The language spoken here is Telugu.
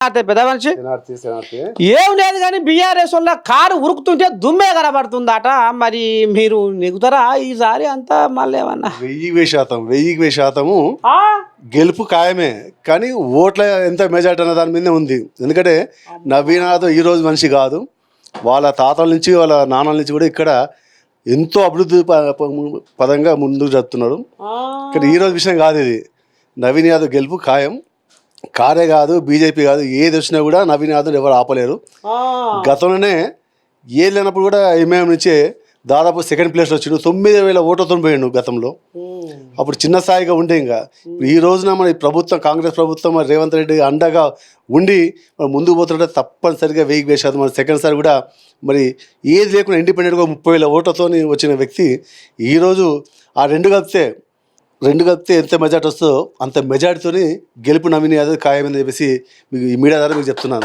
పెద్ద మనిషి ఏం లేదు కానీ బీఆర్ఎస్ వల్ల కారు ఉరుకుతుంటే దుమ్మే కనబడుతుందట. మరి మీరు నెగుతారా ఈసారి అంతా మళ్ళీ ఏమన్నా? 1000% గెలుపు ఖాయమే. కానీ ఓట్ల ఎంత మెజార్టీ అన్న దాని మీదే ఉంది. ఎందుకంటే నవీన్ యాదవ్ ఈ రోజు మనిషి కాదు, వాళ్ళ తాతల నుంచి వాళ్ళ నాన్నల నుంచి కూడా ఇక్కడ ఎంతో అభివృద్ధి పదంగా ముందుకు జరుపుతున్నారు. ఇక్కడ ఈరోజు విషయం కాదు ఇది. నవీన్ యాదవ్ గెలుపు ఖాయం. కారే కాదు, బీజేపీ కాదు, ఏది వచ్చినా కూడా నవీన్ యాదవ్ ఎవరు ఆపలేరు. గతంలోనే ఏది లేనప్పుడు కూడా ఎంఐఎం నుంచే దాదాపు సెకండ్ ప్లేస్లో వచ్చిండు. 9,000 ఓట్లతో పోయిండు గతంలో. అప్పుడు చిన్న స్థాయిగా ఉండే. ఇంకా ఈ రోజున మన ప్రభుత్వం, కాంగ్రెస్ ప్రభుత్వం, మరి రేవంత్ రెడ్డి అండగా ఉండి ముందుకు పోతుంటే తప్పనిసరిగా 1000% మరి సెకండ్ సారి కూడా మరి ఏది లేకుండా ఇండిపెండెంట్గా 30,000 ఓట్లతో వచ్చిన వ్యక్తి ఈరోజు ఆ రెండు కలిపితే ఎంత మెజార్టీ వస్తుందో అంత మెజార్టీతో గెలుపు నవీన్ యాదవ్ ఖాయమని చెప్పేసి మీకు ఈ మీడియా ద్వారా మీకు చెప్తున్నాను.